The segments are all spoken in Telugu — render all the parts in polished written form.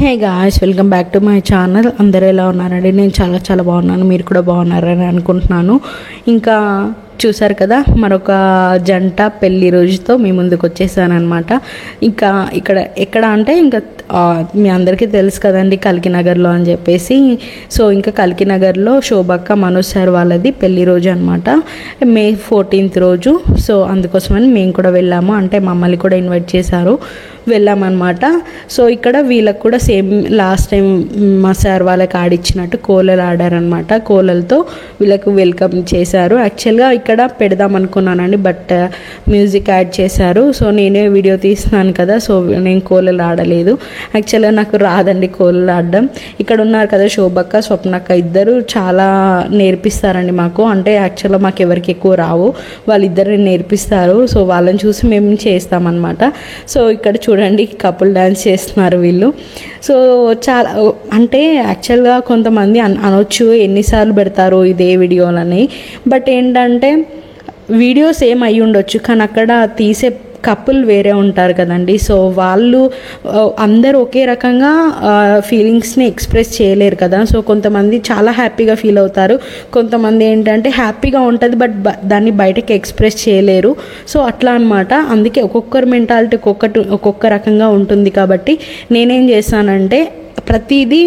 Hey guys, welcome back to my channel. అందరూ ఎలా ఉన్నారండి? నేను చాలా చాలా బాగున్నాను. మీరు కూడా బాగున్నారని అనుకుంటున్నాను. ఇంకా చూసారు కదా, మరొక జంట పెళ్లి రోజుతో మీ ముందుకు వచ్చేసానమాట. ఇంకా ఎక్కడ అంటే ఇంకా మీ అందరికీ తెలుసు కదండి, కల్కినగర్లో అని చెప్పేసి. సో ఇంకా కల్కినగర్లో శోభక్క మనోజ్ సార్ వాళ్ళది పెళ్లి రోజు అనమాట, May 14th రోజు. సో అందుకోసమని మేము కూడా వెళ్ళాము, అంటే మమ్మల్ని కూడా ఇన్వైట్ చేశారు, వెళ్ళామన్నమాట. సో ఇక్కడ వీళ్ళకి కూడా సేమ్ లాస్ట్ టైం మా సార్ వాళ్ళకి ఆడిచ్చినట్టు కోలలు ఆడారనమాట. కోలలతో వీళ్ళకు వెల్కమ్ చేశారు. యాక్చువల్గా ఇక్కడ పెడదాం అనుకున్నానండి, బట్ మ్యూజిక్ యాడ్ చేశారు. సో నేనే వీడియో తీస్తున్నాను కదా, సో నేను కోలలు ఆడలేదు. యాక్చువల్గా నాకు రాదండి కోలలు ఆడడం. ఇక్కడ ఉన్నారు కదా శోభక్క, స్వప్నక్క, ఇద్దరు చాలా నేర్పిస్తారండి మాకు. అంటే యాక్చువల్గా మాకు ఎవరికి ఎక్కువ రావు, వాళ్ళిద్దరిని నేర్పిస్తారు. సో వాళ్ళని చూసి మేము చేస్తామన్నమాట. సో ఇక్కడ చూడండి, కపుల్ డ్యాన్స్ చేస్తున్నారు వీళ్ళు. సో చాలా అంటే యాక్చువల్గా కొంతమంది అనొచ్చు ఎన్నిసార్లు పెడతారు ఇదే వీడియోలని, బట్ ఏంటంటే వీడియోస్ ఏం అయ్యి ఉండొచ్చు, కానీ అక్కడ తీసే కపుల్ వేరే ఉంటారు కదండి. సో వాళ్ళు అందరూ ఒకే రకంగా ఫీలింగ్స్ని ఎక్స్ప్రెస్ చేయలేరు కదా. సో కొంతమంది చాలా హ్యాపీగా ఫీల్ అవుతారు, కొంతమంది ఏంటంటే హ్యాపీగా ఉంటుంది బట్ దాన్ని బయటకి ఎక్స్ప్రెస్ చేయలేరు. సో అట్లా అనమాట. అందుకే ఒక్కొక్కరి మెంటాలిటీ ఒక్కొక్క రకంగా ఉంటుంది. కాబట్టి నేనేం చేస్తానంటే ప్రతిదీ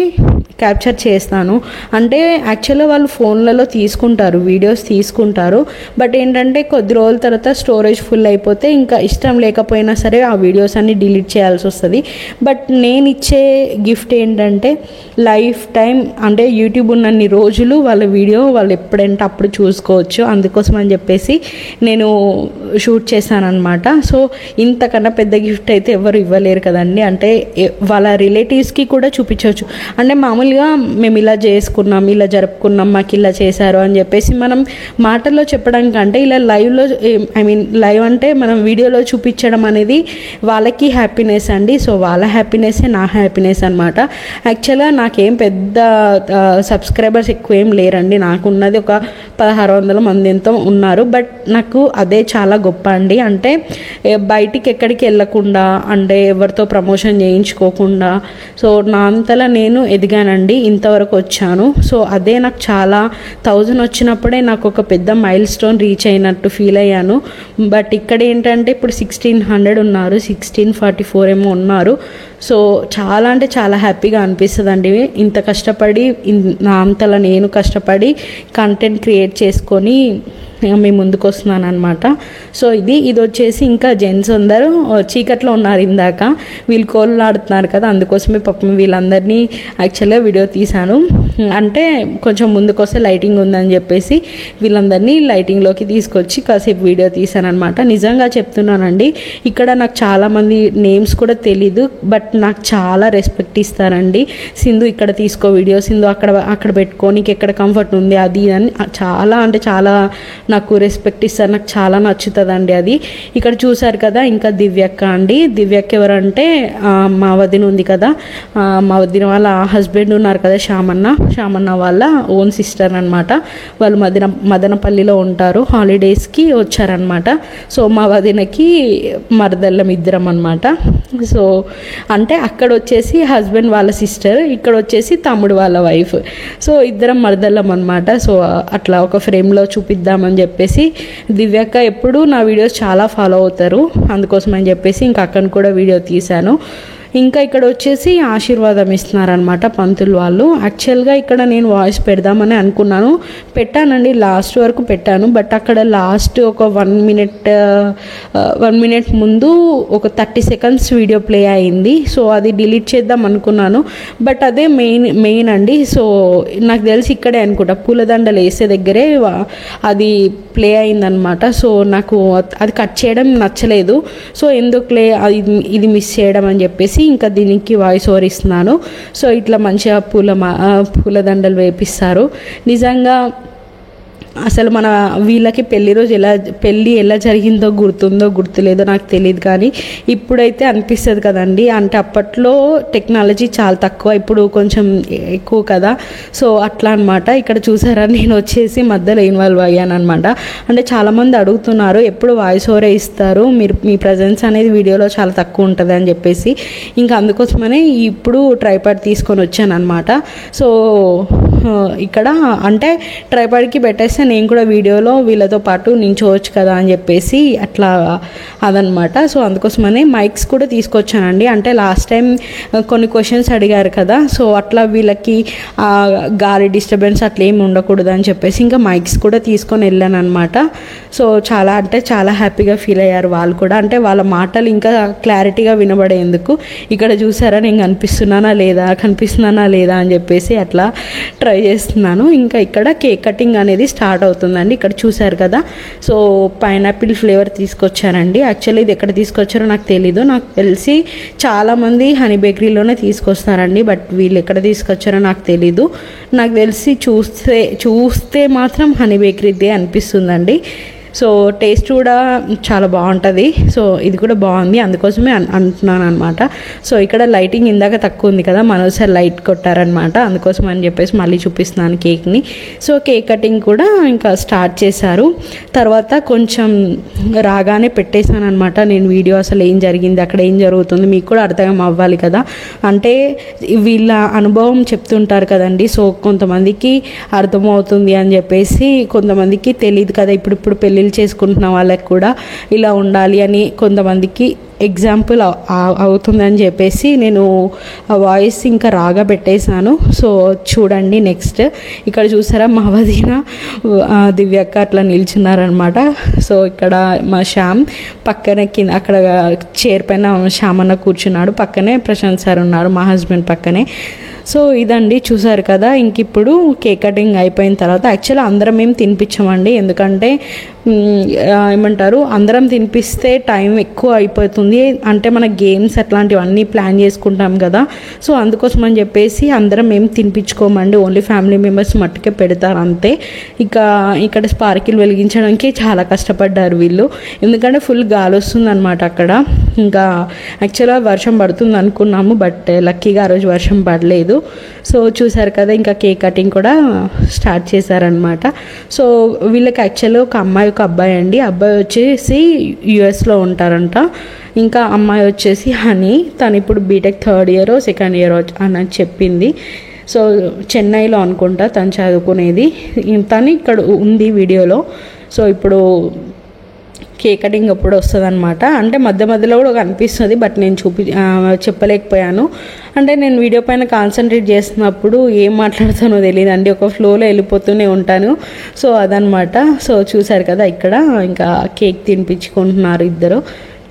క్యాప్చర్ చేస్తాను. అంటే యాక్చువల్గా వాళ్ళు ఫోన్లలో తీసుకుంటారు, వీడియోస్ తీసుకుంటారు, బట్ ఏంటంటే కొద్ది రోజుల తర్వాత స్టోరేజ్ ఫుల్ అయిపోతే ఇంకా ఇష్టం లేకపోయినా సరే ఆ వీడియోస్ అన్ని డిలీట్ చేయాల్సి వస్తుంది. బట్ నేను ఇచ్చే గిఫ్ట్ ఏంటంటే లైఫ్ టైం, అంటే యూట్యూబ్ ఉన్నన్ని రోజులు వాళ్ళ వీడియో వాళ్ళు ఎప్పుడంటే అప్పుడు చూసుకోవచ్చు. అందుకోసం అని చెప్పేసి నేను షూట్ చేశానమాట. సో ఇంతకన్నా పెద్ద గిఫ్ట్ అయితే ఎవరు ఇవ్వలేరు కదండి. అంటే వాళ్ళ రిలేటివ్స్కి కూడా చూపించవచ్చు. అంటే మామూలుగా మేము ఇలా చేసుకున్నాం, ఇలా జరుపుకున్నాం, మాకు ఇలా చేశారు అని చెప్పేసి మనం మాటల్లో చెప్పడం కంటే ఇలా లైవ్లో, లైవ్ అంటే మనం వీడియోలో చూపించడం అనేది వాళ్ళకి హ్యాపీనెస్ అండి. సో వాళ్ళ హ్యాపీనెస్సే నా హ్యాపీనెస్ అనమాట. యాక్చువల్గా నాకేం పెద్ద సబ్స్క్రైబర్స్ ఎక్కువ ఏం లేరండి, నాకున్నది ఒక 1600 మంది ఎంతో ఉన్నారు. బట్ నాకు అదే చాలా గొప్ప అండి. అంటే బయటికి ఎక్కడికి వెళ్ళకుండా, అంటే ఎవరితో ప్రమోషన్ చేయించుకోకుండా, సో నా అంతలా నేను ఎదిగానండి, ఇంతవరకు వచ్చాను. సో అదే నాకు చాలా 1000 వచ్చినప్పుడే నాకు ఒక పెద్ద మైల్ స్టోన్ రీచ్ అయినట్టు ఫీల్ అయ్యాను. బట్ ఇక్కడ ఏంటంటే ఇప్పుడు 1600 ఉన్నారు, 1644 ఏమో ఉన్నారు. సో చాలా అంటే చాలా హ్యాపీగా అనిపిస్తుంది అండి. ఇంత కష్టపడి, నా అంతలా నేను కష్టపడి కంటెంట్ క్రియేట్ చేసుకొని మీ ముందుకు వస్తున్నాను అనమాట. సో ఇది వచ్చేసి ఇంకా జెంట్స్ అందరూ చీకట్లో ఉన్నారు ఇందాక, వీళ్ళు కోళ్ళు ఆడుతున్నారు కదా, అందుకోసమే పాపం వీళ్ళందరినీ యాక్చువల్గా వీడియో తీశాను. అంటే కొంచెం ముందుకు వస్తే లైటింగ్ ఉందని చెప్పేసి వీళ్ళందరినీ లైటింగ్లోకి తీసుకొచ్చి కాసేపు వీడియో తీశాను అనమాట. నిజంగా చెప్తున్నానండి, ఇక్కడ నాకు చాలామంది నేమ్స్ కూడా తెలీదు, బట్ నాకు చాలా రెస్పెక్ట్ ఇస్తారండి. సింధు ఇక్కడ తీసుకో వీడియో, సింధు అక్కడ పెట్టుకో, నీకు ఎక్కడ కంఫర్ట్ ఉంది అది అని చాలా అంటే చాలా నాకు రెస్పెక్ట్ ఇస్తారు. నాకు చాలా నచ్చుతుందండి అది. ఇక్కడ చూసారు కదా, ఇంకా దివ్యక్క అండి. దివ్యక్క ఎవరంటే మా వదిన ఉంది కదా, మా వదిన వాళ్ళ హస్బెండ్ ఉన్నారు కదా శ్యామన్న వాళ్ళ ఓన్ సిస్టర్ అనమాట. వాళ్ళు మదనపల్లిలో ఉంటారు, హాలిడేస్కి వచ్చారనమాట. సో మా వదినకి మరదళ్ళం ఇద్దరం అనమాట. సో అంటే అక్కడ వచ్చేసి హస్బెండ్ వాళ్ళ సిస్టర్, ఇక్కడ వచ్చేసి తమ్ముడు వాళ్ళ వైఫ్. సో ఇద్దరం మరదళ్ళం అనమాట. సో అట్లా ఒక ఫ్రేమ్లో చూపిద్దామని చెప్పేసి దివ్యక్క ఎప్పుడు నా వీడియోస్ చాలా ఫాలో అవుతారు, అందుకోసం అని చెప్పేసి ఇంకా అక్కను కూడా వీడియో తీశాను. ఇంకా ఇక్కడ వచ్చేసి ఆశీర్వాదం ఇస్తున్నారనమాట పంతులు వాళ్ళు. యాక్చువల్గా ఇక్కడ నేను వాయిస్ పెడదామని అనుకున్నాను, పెట్టానండి, లాస్ట్ వరకు పెట్టాను. బట్ అక్కడ లాస్ట్ ఒక 1 మినిట్ ముందు ఒక 30 seconds వీడియో ప్లే అయింది. సో అది డిలీట్ చేద్దాం అనుకున్నాను, బట్ అదే మెయిన్ అండి. సో నాకు తెలిసి ఇక్కడే అనుకుంటా, పూలదండలు వేసే దగ్గరే అది ప్లే అయిందనమాట. సో నాకు అది కట్ చేయడం నచ్చలేదు. సో ఎందుకులే ఇది మిస్ చేయడం అని చెప్పేసి ఇంకా దీనికి వాయిస్ ఓవర్ ఇస్తున్నాను. సో ఇట్లా మంచిగా పూలదండలు వేపిస్తారు. నిజంగా అసలు మన వీళ్ళకి పెళ్ళి ఎలా జరిగిందో గుర్తుందో గుర్తులేదో నాకు తెలియదు, కానీ ఇప్పుడైతే అనిపిస్తుంది కదండి. అంటే అప్పట్లో టెక్నాలజీ చాలా తక్కువ, ఇప్పుడు కొంచెం ఎక్కువ కదా. సో అట్లా అనమాట. ఇక్కడ చూసారా, నేను వచ్చేసి మధ్యలో ఇన్వాల్వ్ అయ్యాను అనమాట. అంటే చాలామంది అడుగుతున్నారు ఎప్పుడు వాయిస్ ఓవరే ఇస్తారు, మీ ప్రజెన్స్ అనేది వీడియోలో చాలా తక్కువ ఉంటుంది అని చెప్పేసి, ఇంకా అందుకోసమనే ఇప్పుడు ట్రైపాడ్ తీసుకొని వచ్చాను అనమాట. సో ఇక్కడ అంటే ట్రైపాడ్కి పెట్టేస్తే నేను కూడా వీడియోలో వీళ్ళతో పాటు నించోవచ్చు కదా అని చెప్పేసి అట్లా అదనమాట. సో అందుకోసమనే మైక్స్ కూడా తీసుకొచ్చానండి. అంటే లాస్ట్ టైం కొన్ని క్వశ్చన్స్ అడిగారు కదా, సో అట్లా వీళ్ళకి గాలి డిస్టర్బెన్స్ అట్లా ఏమి ఉండకూడదు అని చెప్పేసి ఇంకా మైక్స్ కూడా తీసుకొని వెళ్ళాను అనమాట. సో చాలా అంటే చాలా హ్యాపీగా ఫీల్ అయ్యారు వాళ్ళు కూడా. అంటే వాళ్ళ మాటలు ఇంకా క్లారిటీగా వినబడేందుకు ఇక్కడ చూసారా నేను కనిపిస్తున్నానా లేదా అని చెప్పేసి అట్లా ట్రై చేస్తున్నాను. ఇంకా ఇక్కడ కేక్ కటింగ్ అనేది స్టార్ట్ అవుతుందండి. ఇక్కడ చూసారు కదా, సో పైనాపిల్ ఫ్లేవర్ తీసుకొచ్చారండి. యాక్చువల్లీ ఇది ఎక్కడ తీసుకొచ్చారో నాకు తెలీదు, నాకు తెలిసి చాలామంది హనీ బేకరీలోనే తీసుకొస్తారండి, బట్ వీళ్ళు ఎక్కడ తీసుకొచ్చారో నాకు తెలీదు. నాకు తెలిసి చూస్తే మాత్రం హనీ బేకరీదే అనిపిస్తుందండి. సో టేస్ట్ కూడా చాలా బాగుంటుంది. సో ఇది కూడా బాగుంది, అందుకోసమే అంటున్నాను అనమాట. సో ఇక్కడ లైటింగ్ ఇందాక తక్కువ ఉంది కదా, మనోసారి లైట్ కొట్టారనమాట, అందుకోసం అని చెప్పేసి మళ్ళీ చూపిస్తున్నాను కేక్ని. సో కేక్ కటింగ్ కూడా ఇంకా స్టార్ట్ చేశారు. తర్వాత కొంచెం రాగానే పెట్టేశాను అనమాట నేను వీడియో, అసలు ఏం జరిగింది అక్కడ, ఏం జరుగుతుంది మీకు కూడా అర్థం అవ్వాలి కదా. అంటే వీళ్ళ అనుభవం చెప్తుంటారు కదండి, సో కొంతమందికి అర్థమవుతుంది అని చెప్పేసి, కొంతమందికి తెలియదు కదా, ఇప్పుడు పెళ్ళిళ్ళు చేసుకుంటున్న వాళ్ళకి కూడా ఇలా ఉండాలి అని కొంతమందికి ఎగ్జాంపుల్ అవుతుందని చెప్పేసి నేను ఆ వాయిస్ ఇంకా రాగా పెట్టేశాను. సో చూడండి నెక్స్ట్ ఇక్కడ చూసారా, మా వదిన దివ్యక్క అట్లా నిల్చున్నారనమాట. సో ఇక్కడ మా శ్యామ్ పక్కనే కింద అక్కడ చైర్ పైన శ్యామ్ అన్న కూర్చున్నాడు, పక్కనే ప్రశాంత్ సార్ ఉన్నారు మా హస్బెండ్ పక్కనే. సో ఇదండి చూసారు కదా. ఇంక ఇప్పుడు కేక్ కటింగ్ అయిపోయిన తర్వాత యాక్చువల్లీ అందరం ఏం తినిపించమండి, ఎందుకంటే ఏమంటారు అందరం తినిపిస్తే టైం ఎక్కువ అయిపోతుంది. అంటే మన గేమ్స్ అట్లాంటివన్నీ ప్లాన్ చేసుకుంటాం కదా, సో అందుకోసం అని చెప్పేసి అందరం ఏం తినిపించుకోమండి, ఓన్లీ ఫ్యామిలీ మెంబర్స్ మట్టుకే పెడతారు అంతే. ఇక ఇక్కడ స్పార్కిల్ వెలిగించడానికి చాలా కష్టపడ్డారు వీళ్ళు, ఎందుకంటే ఫుల్ గాలి వస్తుంది అనమాట అక్కడ. ఇంకా యాక్చువల్గా వర్షం పడుతుంది అనుకున్నాము, బట్ లక్కీగా ఆ రోజు వర్షం పడలేదు. సో చూసారు కదా, ఇంకా కేక్ కటింగ్ కూడా స్టార్ట్ చేశారనమాట. సో వీళ్ళకి యాక్చువల్గా ఒక అమ్మాయి ఒక అబ్బాయి అండి. అబ్బాయి వచ్చేసి యుఎస్లో ఉంటారంట, ఇంకా అమ్మాయి వచ్చేసి హనీ, తను ఇప్పుడు BTech 3rd year 2nd year అని చెప్పింది. సో చెన్నైలో అనుకుంటా తను చదువుకునేది, తను ఇక్కడ ఉంది వీడియోలో. సో ఇప్పుడు కేక్ కటింగ్ అప్పుడు వస్తుంది అనమాట. అంటే మధ్యలో కూడా కనిపిస్తుంది, బట్ నేను చెప్పలేకపోయాను. అంటే నేను వీడియో పైన కాన్సన్ట్రేట్ చేస్తున్నప్పుడు ఏం మాట్లాడుతానో తెలియదు అండి, ఒక ఫ్లోలో వెళ్ళిపోతూనే ఉంటాను. సో అదనమాట. సో చూసారు కదా, ఇక్కడ ఇంకా కేక్ తినిపించుకుంటున్నారు ఇద్దరు.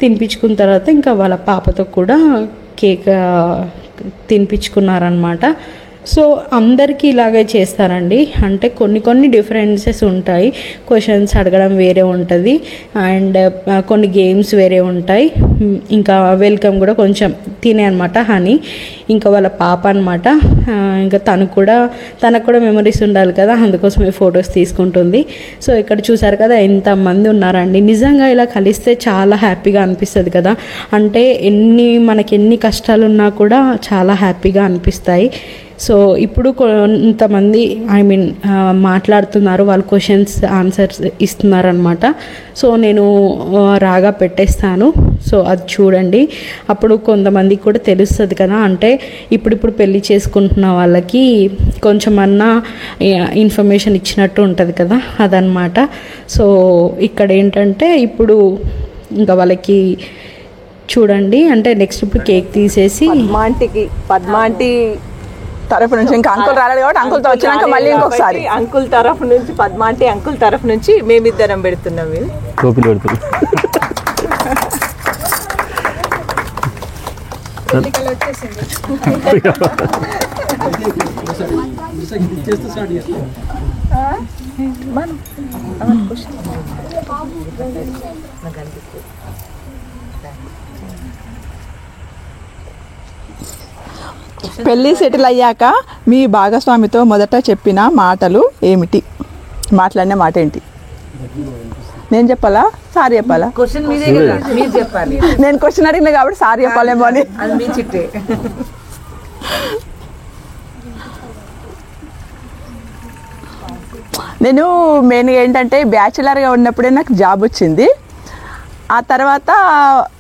తినిపించుకున్న తర్వాత ఇంకా వాళ్ళ పాపతో కూడా కేక్ తినిపించుకున్నారనమాట. సో అందరికీ ఇలాగే చేస్తారండి. అంటే కొన్ని డిఫరెన్సెస్ ఉంటాయి, క్వశ్చన్స్ అడగడం వేరే ఉంటుంది, అండ్ కొన్ని గేమ్స్ వేరే ఉంటాయి. ఇంకా వెల్కమ్ కూడా కొంచెం తినే అనమాట హనీ, ఇంకా వాళ్ళ పాప అనమాట. ఇంకా తనకు కూడా మెమరీస్ ఉండాలి కదా, అందుకోసమే ఫొటోస్ తీసుకుంటుంది. సో ఇక్కడ చూసారు కదా ఎంతమంది ఉన్నారండి. నిజంగా ఇలా కలిస్తే చాలా హ్యాపీగా అనిపిస్తుంది కదా. అంటే మనకి ఎన్ని కష్టాలు ఉన్నా కూడా చాలా హ్యాపీగా అనిపిస్తాయి. సో ఇప్పుడు కొంతమంది మాట్లాడుతున్నారు, వాళ్ళు క్వశ్చన్స్ ఆన్సర్స్ ఇస్తున్నారనమాట. సో నేను రాగా పెట్టేస్తాను. సో అది చూడండి, అప్పుడు కొంతమందికి కూడా తెలుస్తుంది కదా. అంటే ఇప్పుడు పెళ్ళి చేసుకుంటున్న వాళ్ళకి కొంచెమన్నా ఇన్ఫర్మేషన్ ఇచ్చినట్టు ఉంటుంది కదా, అదనమాట. సో ఇక్కడ ఏంటంటే ఇప్పుడు ఇంకా వాళ్ళకి చూడండి, అంటే నెక్స్ట్ ఇప్పుడు కేక్ తీసేసి పద్మాంటి తరఫు నుంచి ఇంకా అంకుల్ రాలేదు కాబట్టి అంకుల్తో వచ్చినాక మళ్ళీ ఇంకొకసారి అంకుల్ తరఫు నుంచి పద్మాంటి అంకుల్ తరఫు నుంచి మేమిద్దరం పెడుతున్నాం. పెళ్ళి సెటిల్ అయ్యాక మీ భాగస్వామితో మొదట చెప్పిన మాటలు ఏమిటి? మాట్లాడిన మాట ఏంటి? నేను చెప్పాలా సార్ చెప్పాలా? క్వశ్చన్ మీదే కదా, మీరు చెప్పాలి. నేను క్వశ్చన్ అడిగిన కాబట్టి సార్ చెప్పాలేమో అని. అది మీ చిట్టే. నేను మెయిన్గా ఏంటంటే బ్యాచిలర్గా ఉన్నప్పుడే నాకు జాబ్ వచ్చింది. ఆ తర్వాత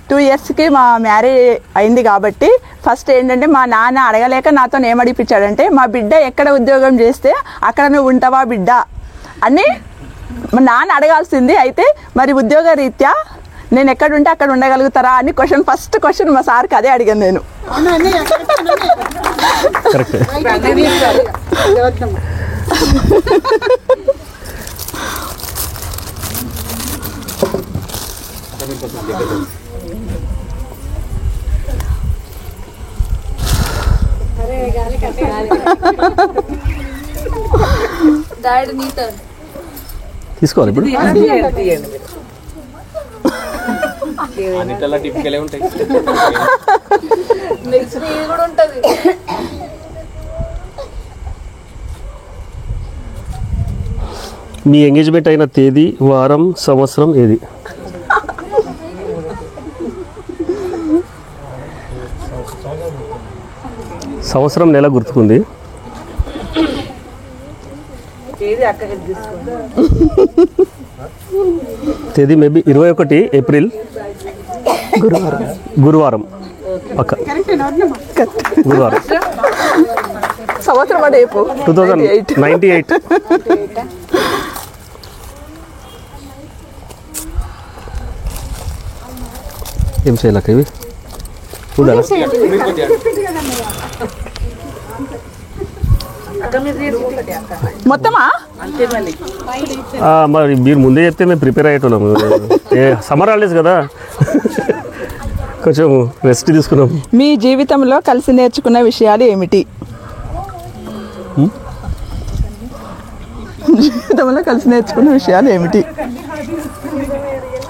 2 ఇయర్స్కి మా మ్యారేజ్ అయింది కాబట్టి ఫస్ట్ ఏంటంటే మా నాన్న అడగలేక నాతో ఏమడిపించాడంటే, మా బిడ్డ ఎక్కడ ఉద్యోగం చేస్తే అక్కడ నువ్వు ఉంటావా బిడ్డ అని మా నాన్న అడగాల్సింది. అయితే మరి ఉద్యోగ రీత్యా నేను ఎక్కడ ఉంటే అక్కడ ఉండగలుగుతారా అని ఫస్ట్ క్వశ్చన్ మా సార్కి అదే అడిగాను నేను. తీసుకోవాలి ఇప్పుడు. మీ ఎంగేజ్మెంట్ అయిన తేదీ, వారం, సంవత్సరం ఏది? సంవత్సరం నెల గుర్తుకుంది. తేదీ మేబీ 21 ఏప్రిల్ గురువారం. పక్క గురువారం. సంవత్సరం అంటే 2098. ఏం చేయాలక్క ఇవి? చూడాలా? మొత్తమా? మరి మీరు ముందే చెప్తే మేము ప్రిపేర్ అయ్యేటోళ్ళము. సమ్మర్ హాలిడేస్ కదా, కొంచెం రెస్ట్ తీసుకున్నాం. మీ జీవితంలో కలిసి నేర్చుకున్న విషయాలు ఏమిటి? జీవితంలో కలిసి నేర్చుకున్న విషయాలు ఏమిటి?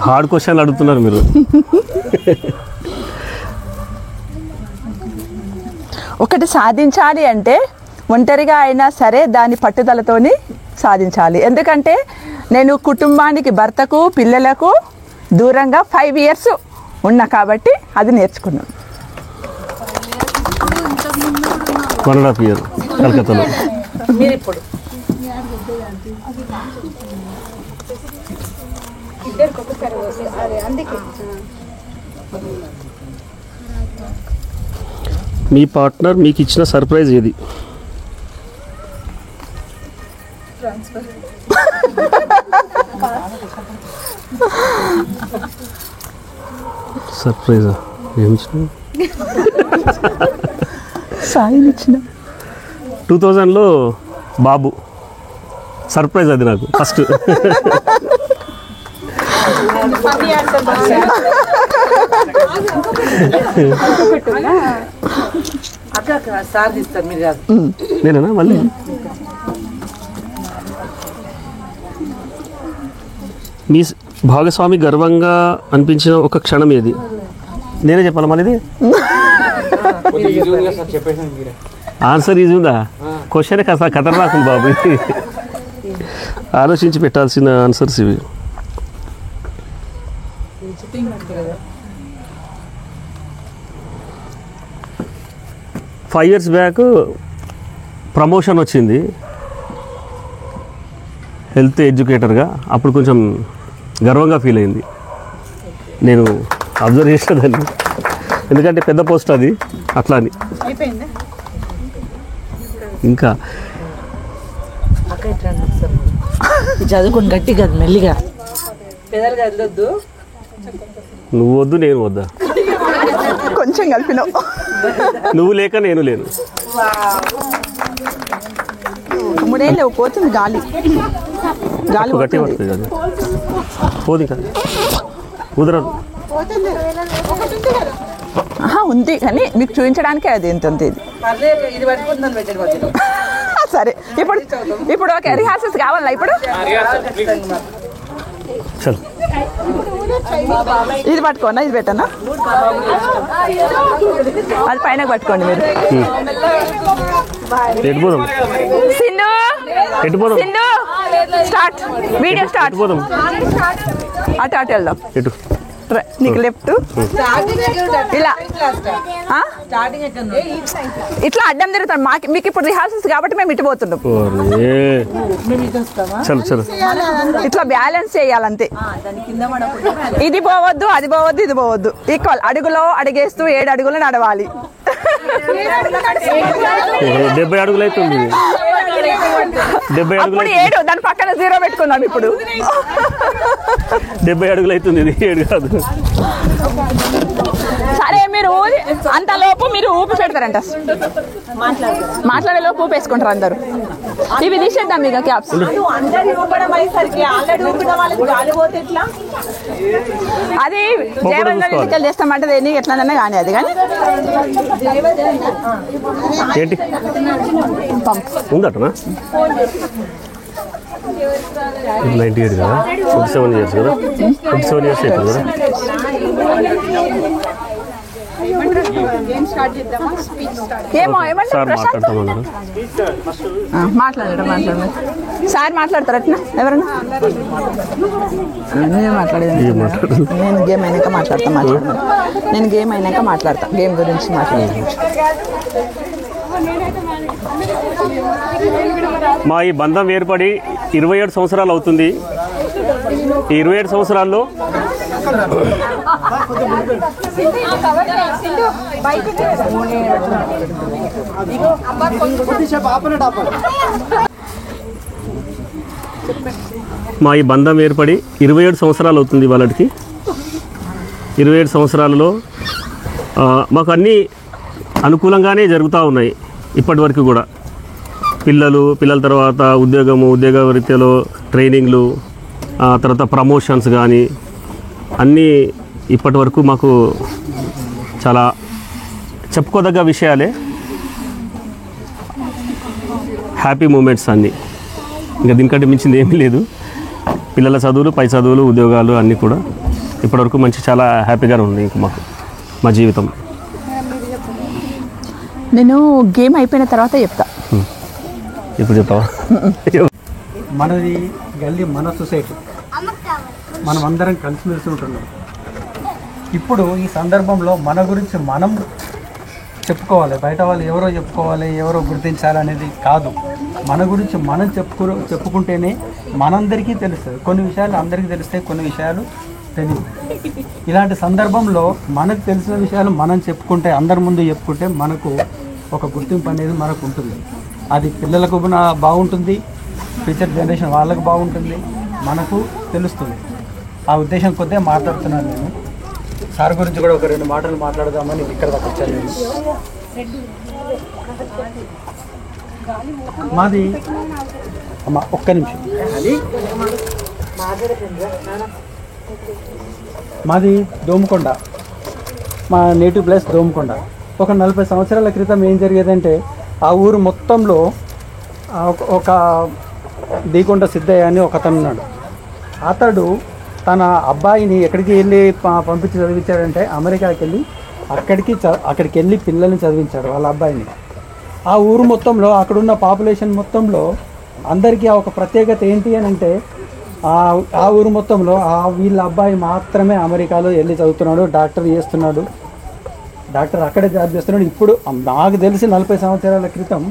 హార్డ్ క్వశ్చన్లు అడుగుతున్నారు మీరు. ఒకటి సాధించాలి అంటే ఒంటరిగా అయినా సరే దాని పట్టుదలతోని సాధించాలి. ఎందుకంటే నేను కుటుంబానికి, భర్తకు, పిల్లలకు దూరంగా 5 ఇయర్స్ ఉన్నా కాబట్టి అది నేర్చుకున్నాను. 1.5 year కలకత్తాలో. మీరు ఇప్పుడు మీ పార్ట్నర్ మీకు ఇచ్చిన సర్ప్రైజ్ ఏది? సర్ప్రైజా? ఏమి ఇచ్చిన? సాయం ఇచ్చిన 2000లో బాబు సర్ప్రైజ్. అది నాకు ఫస్ట్. అక్క సార్ ఇస్తారు, మీరు కాదు. నేనేనా మళ్ళీ? మీ భాగస్వామి గర్వంగా అనిపించిన ఒక క్షణం ఏది? నేనే చెప్పాలా మళ్ళీ? ఇది ఆన్సర్ ఈజీ ఉందా? క్వశ్చన్ కాస్త ఖతర్నాకుంది బాబు. ఆలోచించి పెట్టాల్సిన ఆన్సర్స్ ఇవి. ఫైవ్ ఇయర్స్ బ్యాక్ ప్రమోషన్ వచ్చింది హెల్త్ ఎడ్యుకేటర్గా. అప్పుడు కొంచెం గర్వంగా ఫీల్ అయింది. నేను అబ్జర్వ్ చేసేదాన్ని, ఎందుకంటే పెద్ద పోస్ట్ అది, అట్లా అని. ఇంకా చదువుకొని గట్టి కదా, మెల్లిగా పెదలుగా వెళ్ళొద్దు. నువ్వు వద్దు, నేను వద్దా? కొంచెం కలిపినావు. నువ్వు లేక నేను లేను. 3 ఏళ్ళు పోతుంది గాలి. గాలి గట్టి పడుతుంది కదా, పోదు ఇంకా కుదరదు. ఉంది కానీ మీకు చూపించడానికే అది ఎంత ఉంది. ఇది పట్టుకుందని పెట్టండి మధ్యలో. సరే, ఇప్పుడు ఓకే. రిహార్సల్స్ కావాలా ఇప్పుడు? చలో, ఇది పట్టుకోనా, ఇది పెట్టనా? అది పైన పట్టుకోండి మీరు. ఎటు పోదాం? సింధు, ఎటు పోదాం? Sindhu start video start. పోదాం అటు అటు వెళ్దాం. ఇటు నీకు లెఫ్ట్ ఇలా ఇట్లా అడ్డం తిరుగుతాం. మీకు ఇప్పుడు రిహార్సల్స్ కాబట్టి మేము ఇటు పోతున్నాం. చలో చలో ఇట్లా బ్యాలెన్స్ చేయాలంతే. ఇది పోవద్దు, అది పోవద్దు, ఇది పోవద్దు. ఈక్వల్ అడుగులో అడిగేస్తూ 7 అడుగులు నడవాలి. 70 అడుగులు అవుతుంది. 70 అడుగులు 7 దాని పక్కన 0 పెట్టుకుందాం. ఇప్పుడు 70 అడుగులు అవుతుంది. ఇది 7 కాదు. సరే మీరు అంత లోపు మీరు ఊపి పెడతారంట. మాట్లాడే లోపు ఊపేసుకుంటారు అందరు. ఇవి తీసేద్దాం ఇక క్యాప్స్. అది జయవంతం చేస్తామంటే దేని ఎట్లనన్నా కానీ అది కానీ ఏంటి ఉందటనా? 98 కదా, 47 years కదా, 47 years అవుతుంది కదా. ఏమో సార్ మాట్లాడతామన్నారు. మాట్లాడారు సార్ మాట్లాడతారు అట్లా ఎవరన్నా మాట్లాడేది. నేను గేమ్ అయినాక నేను గేమ్ అయినాక మాట్లాడతా. గేమ్ గురించి మాట్లాడతాను. మా ఈ బంధం ఏర్పడి 27 సంవత్సరాలు అవుతుంది. ఈ 27 సంవత్సరాల్లో మా ఈ బంధం ఏర్పడి 27 సంవత్సరాలు అవుతుంది వాళ్ళకి. 27 సంవత్సరాలలో మాకు అన్నీ అనుకూలంగానే జరుగుతూ ఉన్నాయి ఇప్పటి వరకు కూడా. పిల్లల తర్వాత ఉద్యోగ రీత్యాలో ట్రైనింగ్లు, తర్వాత ప్రమోషన్స్ కానీ అన్నీ ఇప్పటి వరకు మాకు చాలా చెప్పుకోదగ్గ విషయాలే. హ్యాపీ మూమెంట్స్ అన్నీ. ఇంకా దీనికంటే మించింది ఏమీ లేదు. పిల్లల చదువులు, పై చదువులు, ఉద్యోగాలు అన్నీ కూడా ఇప్పటివరకు మంచి చాలా హ్యాపీగానే ఉంది ఇంక మాకు మా జీవితం. నేను గేమ్ అయిపోయిన తర్వాత చెప్తా. ఇప్పుడు చెప్తావా? మనది గల్లీ, మన సొసైటీ, మనం అందరం కలిసిమెలిసి ఉంటున్నాం. ఇప్పుడు ఈ సందర్భంలో మన గురించి మనం చెప్పుకోవాలి. బయట వాళ్ళు ఎవరో చెప్పుకోవాలి, ఎవరో గుర్తించాలి అనేది కాదు. మన గురించి మనం చెప్పుకుంటేనే మనందరికీ తెలుస్తుంది. కొన్ని విషయాలు అందరికీ తెలుస్తాయి, కొన్ని విషయాలు తెలియదు. ఇలాంటి సందర్భంలో మనకు తెలిసిన విషయాలు మనం చెప్పుకుంటే, అందరి ముందు చెప్పుకుంటే మనకు ఒక గుర్తింపు అనేది మనకు ఉంటుంది. అది పిల్లలకు బాగుంటుంది, ఫ్యూచర్ జనరేషన్ వాళ్ళకు బాగుంటుంది, మనకు తెలుస్తుంది. ఆ ఉద్దేశం కొద్దిగా మాట్లాడుతున్నాను నేను. సార్ గురించి కూడా ఒక 2 మాటలు మాట్లాడదామని ఇక్కడ దాకా వచ్చాను నేను. మాది అమ్మ ఒక్క నిమిషం. మాది దోమకొండ, మా నేటివ్ ప్లేస్ దోమకొండ. ఒక 40 సంవత్సరాల క్రితం ఏం జరిగేదంటే ఆ ఊరు మొత్తంలో ఒక దీకొండ సిద్ధయ్య అని ఒకతను ఉన్నాడు. అతడు తన అబ్బాయిని ఎక్కడికి వెళ్ళి పంపించి చదివించాడంటే అమెరికాకి వెళ్ళి అక్కడికి వెళ్ళి పిల్లల్ని చదివించాడు వాళ్ళ అబ్బాయిని. ఆ ఊరు మొత్తంలో అక్కడున్న పాపులేషన్ మొత్తంలో అందరికీ ఒక ప్రత్యేకత ఏంటి అని అంటే ఆ ఊరు మొత్తంలో వీళ్ళ అబ్బాయి మాత్రమే అమెరికాలో వెళ్ళి చదువుతున్నాడు, డాక్టర్ చేస్తున్నాడు, డాక్టర్ అక్కడే జాబ్ చేస్తున్నాడు. ఇప్పుడు నాకు తెలిసి 40 సంవత్సరాల క్రితం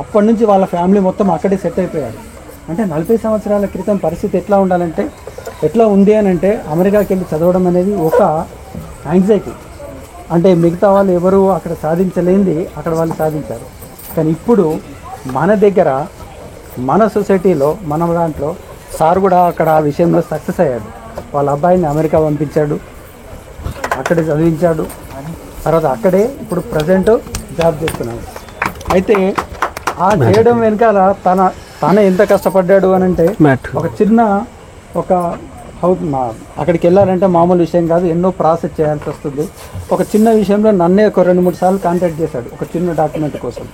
అప్పటి నుంచి వాళ్ళ ఫ్యామిలీ మొత్తం అక్కడే సెట్ అయిపోయాడు. అంటే 40 సంవత్సరాల క్రితం పరిస్థితి ఎట్లా ఉంది అని అంటే అమెరికాకి వెళ్ళి చదవడం అనేది ఒక యాంగ్జైటీ. అంటే మిగతా వాళ్ళు ఎవరు అక్కడ సాధించలేనిది అక్కడ వాళ్ళు సాధించారు. కానీ ఇప్పుడు మన దగ్గర, మన సొసైటీలో, మన దాంట్లో సార్ కూడా అక్కడ ఆ విషయంలో సక్సెస్ అయ్యాడు. వాళ్ళ అబ్బాయిని అమెరికా పంపించాడు, అక్కడే చదివించాడు. తర్వాత అక్కడే ఇప్పుడు ప్రజెంట్ జాబ్ చేస్తున్నాడు. అయితే ఆ చేయడం వెనకాల తన ఎంత కష్టపడ్డాడు అని అంటే అక్కడికి వెళ్ళాలంటే మామూలు విషయం కాదు, ఎన్నో ప్రాసెస్ చేయాల్సి వస్తుంది. ఒక చిన్న విషయంలో నన్నే ఒక 2-3 సార్లు కాంటాక్ట్ చేశాడు ఒక చిన్న డాక్యుమెంట్ కోసం.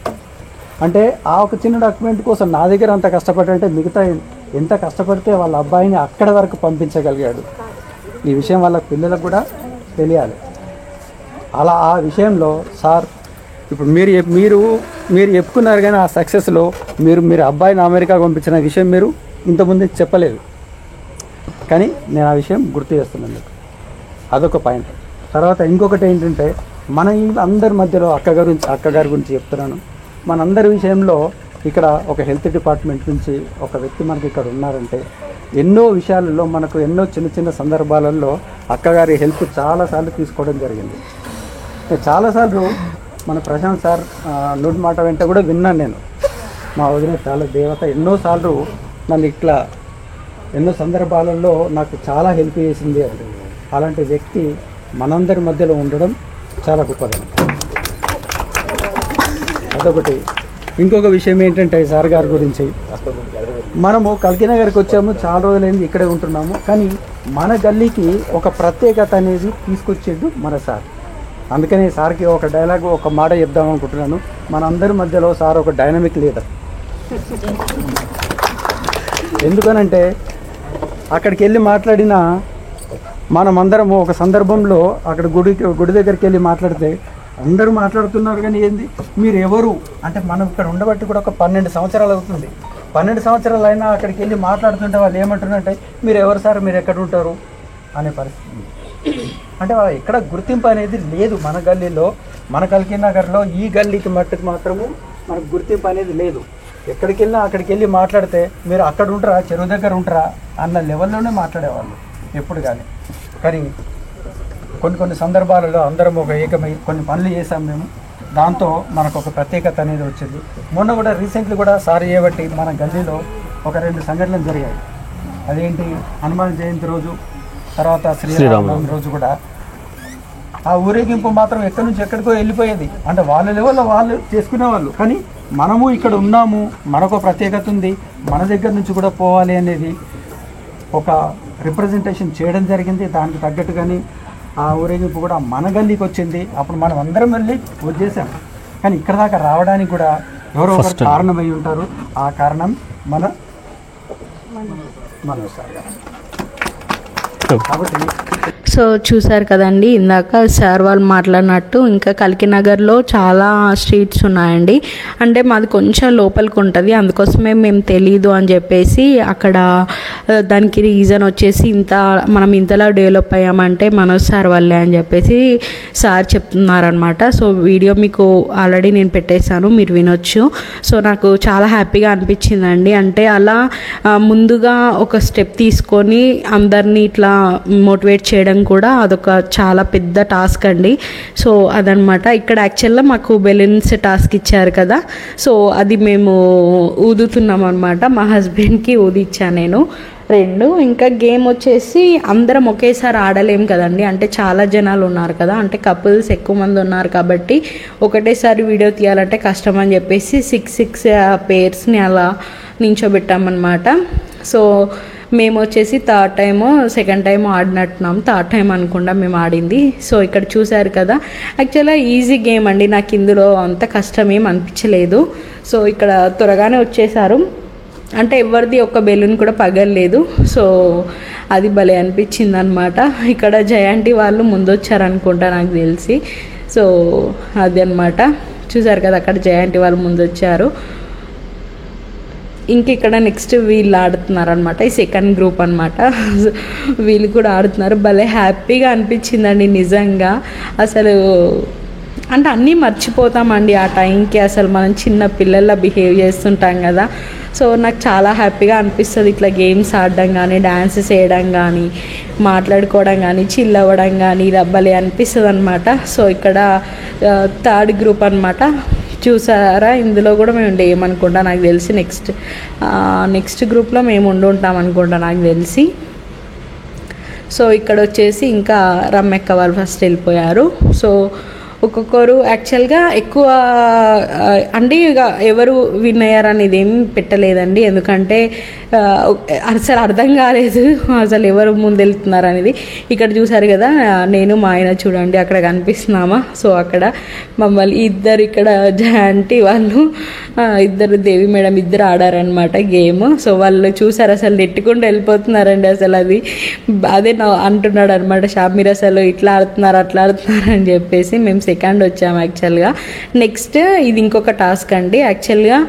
అంటే ఆ ఒక చిన్న డాక్యుమెంట్ కోసం నా దగ్గర అంత కష్టపడ్డంటే మిగతా ఎంత కష్టపడితే వాళ్ళ అబ్బాయిని అక్కడి వరకు పంపించగలిగాడు. ఈ విషయం వాళ్ళ పిల్లలకు కూడా తెలియాలి. అలా ఆ విషయంలో సార్ ఇప్పుడు మీరు చెప్పుకున్నారు కానీ ఆ సక్సెస్లో మీరు అబ్బాయిని అమెరికా పంపించిన విషయం మీరు ఇంతకుముందు చెప్పలేదు, కానీ నేను ఆ విషయం గుర్తు చేస్తున్నాను మీకు. అదొక పాయింట్. తర్వాత ఇంకొకటి ఏంటంటే మన అందరి మధ్యలో అక్కగారి గురించి చెప్తున్నాను. మనందరి విషయంలో ఇక్కడ ఒక హెల్త్ డిపార్ట్మెంట్ నుంచి ఒక వ్యక్తి మనకి ఇక్కడ ఉన్నారంటే ఎన్నో విషయాలలో మనకు ఎన్నో చిన్న చిన్న సందర్భాలలో అక్కగారి హెల్ప్ చాలాసార్లు తీసుకోవడం జరిగింది. చాలాసార్లు మన ప్రశాంత్ సార్ నోటి మాట వెంట కూడా విన్నాను నేను. మా వదిన చాలా దేవత, ఎన్నోసార్లు నన్ను ఇట్లా ఎన్నో సందర్భాలలో నాకు చాలా హెల్ప్ చేసింది అంటే అలాంటి వ్యక్తి మనందరి మధ్యలో ఉండడం చాలా గొప్పదనం. అదొకటి. ఇంకొక విషయం ఏంటంటే సార్ గారి గురించి, మనము కల్కినగర్కి వచ్చాము, చాలా రోజులైంది ఇక్కడే ఉంటున్నాము, కానీ మన గల్లీకి ఒక ప్రత్యేకత అనేది తీసుకొచ్చేది మన సార్. అందుకని సార్కి ఒక డైలాగ్ ఒక మాట చెప్దాం అనుకుంటున్నాను. మనందరి మధ్యలో సార్ ఒక డైనమిక్ లీడర్. ఎందుకనంటే అక్కడికి వెళ్ళి మాట్లాడిన మనమందరము ఒక సందర్భంలో అక్కడ గుడి దగ్గరికి వెళ్ళి మాట్లాడితే అందరూ మాట్లాడుతున్నారు, కానీ ఏంది మీరు ఎవరు అంటే మనం ఇక్కడ ఉండబట్టి కూడా ఒక 12 సంవత్సరాలు అవుతుంది. 12 సంవత్సరాలు అయినా అక్కడికి వెళ్ళి మాట్లాడుతుంటే వాళ్ళు ఏమంటున్నారంటే మీరు ఎవరు సార్, మీరు ఎక్కడ ఉంటారు అనే పరిస్థితి. అంటే ఎక్కడ గుర్తింపు అనేది లేదు మన గల్లీలో, మన కల్కినగర్లో ఈ గల్లీకి మట్టుకు మాత్రము మనకు గుర్తింపు అనేది లేదు. ఎక్కడికి వెళ్ళినా అక్కడికి వెళ్ళి మాట్లాడితే మీరు అక్కడ ఉంటారా, చెరువు దగ్గర ఉంటారా అన్న లెవెల్లోనే మాట్లాడేవాళ్ళు ఎప్పుడు కానీ. కానీ కొన్ని సందర్భాలలో అందరం ఒక ఏకమై కొన్ని పనులు చేసాం మేము. దాంతో మనకు ఒక ప్రత్యేకత అనేది వచ్చింది. మొన్న కూడా రీసెంట్లీ కూడా సార్ చేయబట్టి మన గల్లీలో ఒక 2 సంఘటనలు జరిగాయి. అదేంటి, హనుమాన్ జయంతి రోజు, తర్వాత శ్రీరామనవమి రోజు కూడా ఆ ఊరేగింపు మాత్రం ఎక్కడి నుంచి ఎక్కడికో వెళ్ళిపోయేది. అంటే వాళ్ళ లెవెల్లో వాళ్ళు చేసుకునేవాళ్ళు, కానీ మనము ఇక్కడ ఉన్నాము, మనకు ప్రత్యేకత ఉంది, మన దగ్గర నుంచి కూడా పోవాలి అనేది ఒక రిప్రజెంటేషన్ చేయడం జరిగింది. దానికి తగ్గట్టుగానే ఆ ఊరేగింపు కూడా మన గల్లీకి వచ్చింది. అప్పుడు మనం అందరం వెళ్ళి వచ్చేసాం, కానీ ఇక్కడ దాకా రావడానికి కూడా ఎవరో ఒకరు కారణమై ఉంటారు. ఆ కారణం మన సార్ గారు. కాబట్టి సో చూసారు కదండి, ఇందాక సార్ వాళ్ళు మాట్లాడినట్టు ఇంకా కల్కినగర్లో చాలా స్ట్రీట్స్ ఉన్నాయండి. అంటే మాది కొంచెం లోపలికి ఉంటుంది, అందుకోసమే మేము తెలీదు అని చెప్పేసి అక్కడ దానికి రీజన్ వచ్చేసి మనం ఇంతలా డెవలప్ అయ్యామంటే మనోజ్ సార్ వల్లే అని చెప్పేసి సార్ చెప్తున్నారనమాట. సో వీడియో మీకు ఆల్రెడీ నేను పెట్టేశాను, మీరు వినొచ్చు. సో నాకు చాలా హ్యాపీగా అనిపించిందండి. అంటే అలా ముందుగా ఒక స్టెప్ తీసుకొని అందరినీ ఇట్లా మోటివేట్ చేయడం కూడా అదొక చాలా పెద్ద టాస్క్ అండి. సో అదనమాట. ఇక్కడ యాక్చువల్గా మాకు బెలూన్స్ టాస్క్ ఇచ్చారు కదా, సో అది మేము ఊదుతున్నాం అనమాట. మా హస్బెండ్కి ఊదిచ్చాను నేను 2. ఇంకా గేమ్ వచ్చేసి అందరం ఒకేసారి ఆడలేం కదండి, అంటే చాలా జనాలు ఉన్నారు కదా, అంటే కపుల్స్ ఎక్కువ మంది ఉన్నారు కాబట్టి ఒకటేసారి వీడియో తీయాలంటే కష్టం అని చెప్పేసి 6 పేర్స్ని అలా నించోబెట్టామన్నమాట. సో మేము వచ్చేసి సెకండ్ టైం ఆడినట్టున్నాం, థర్డ్ టైం అనుకుండా మేము ఆడింది. సో ఇక్కడ చూసారు కదా, యాక్చువల్గా ఈజీ గేమ్ అండి, నాకు ఇందులో అంత కష్టం ఏం అనిపించలేదు. సో ఇక్కడ త్వరగానే వచ్చేసారు, అంటే ఎవరిది ఒక బెలూన్ కూడా పగలలేదు. సో అది భలే అనిపించింది అనమాట. ఇక్కడ జయాంటి వాళ్ళు ముందు వచ్చారనుకుంటా నాకు తెలిసి. సో అది అనమాట, చూసారు కదా అక్కడ జయాంటి వాళ్ళు ముందు వచ్చారు. ఇంక ఇక్కడ నెక్స్ట్ వీళ్ళు ఆడుతున్నారు అనమాట, ఈ సెకండ్ గ్రూప్ అనమాట. వీళ్ళు కూడా ఆడుతున్నారు, భలే హ్యాపీగా అనిపించిందండి నిజంగా. అసలు అంటే అన్నీ మర్చిపోతామండి ఆ టైంకి, అసలు మనం చిన్న పిల్లల్లా బిహేవ్ చేస్తుంటాం కదా. సో నాకు చాలా హ్యాపీగా అనిపిస్తుంది ఇట్లా గేమ్స్ ఆడడం కానీ, డ్యాన్సెస్ వేయడం కానీ, మాట్లాడుకోవడం కానీ, చిల్ అవ్వడం కానీ, ఇలా భలే అనిపిస్తుంది అనమాట. సో ఇక్కడ థర్డ్ గ్రూప్ అనమాట, చూసారా, ఇందులో కూడా మేము లేమనుకుంటా నాకు తెలిసి. నెక్స్ట్ గ్రూప్లో మేము ఉంటాం అనుకుంటా నాకు తెలిసి. సో ఇక్కడ వచ్చేసి ఇంకా రమ్యక్క వాళ్ళు ఫస్ట్ వెళ్ళిపోయారు. సో ఒక్కొక్కరు యాక్చువల్గా ఎక్కువ అంటే ఇక ఎవరు విన్ అయ్యారనేది ఏం పెట్టలేదండి, ఎందుకంటే అసలు అర్థం కాలేదు అసలు ఎవరు ముందు వెళ్తున్నారు అనేది. ఇక్కడ చూసారు కదా, నేను మా ఆయన చూడండి అక్కడ కనిపిస్తున్నామా. సో అక్కడ మమ్మల్ని ఇక్కడ జాంటి వాళ్ళు ఇద్దరు, దేవి మేడం ఇద్దరు ఆడారనమాట గేమ్. సో వాళ్ళు చూసారు అసలు నెట్టుకుంటూ వెళ్ళిపోతున్నారండి. అసలు అదే అంటున్నాడు అనమాట, షాప్ మీరు అసలు ఇట్లా ఆడుతున్నారు అట్లా ఆడుతున్నారు అని చెప్పేసి. మేము సెకండ్ వచ్చాము యాక్చువల్గా. నెక్స్ట్ ఇది ఇంకొక టాస్క్ అండి. యాక్చువల్గా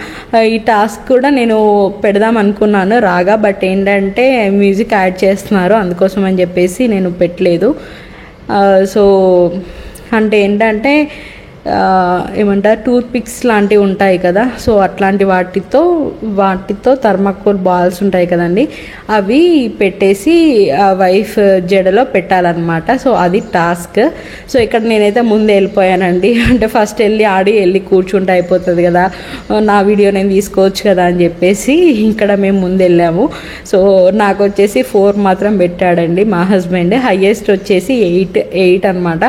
ఈ టాస్క్ కూడా నేను పెడదాం అనుకున్నాను రాగా, బట్ ఏంటంటే మ్యూజిక్ యాడ్ చేస్తున్నారు, అందుకోసం అని చెప్పేసి నేను పెట్టలేదు. సో అంటే ఏంటంటే ఏమంటారు టూత్ పిక్స్ లాంటివి ఉంటాయి కదా, సో అట్లాంటి వాటితో థర్మాకోల్ బాల్స్ ఉంటాయి కదండి, అవి పెట్టేసి వైఫ్ జడలో పెట్టాలన్నమాట. సో అది టాస్క్. సో ఇక్కడ నేనైతే ముందు వెళ్ళిపోయానండి. అంటే ఫస్ట్ వెళ్ళి కూర్చుంటే అయిపోతుంది కదా, నా వీడియో నేను తీసుకోవచ్చు కదా అని చెప్పేసి ఇక్కడ మేము ముందు వెళ్ళాము. సో నాకు వచ్చేసి 4 మాత్రం పెట్టాడండి మా హస్బెండ్. హయ్యెస్ట్ వచ్చేసి 8 అనమాట.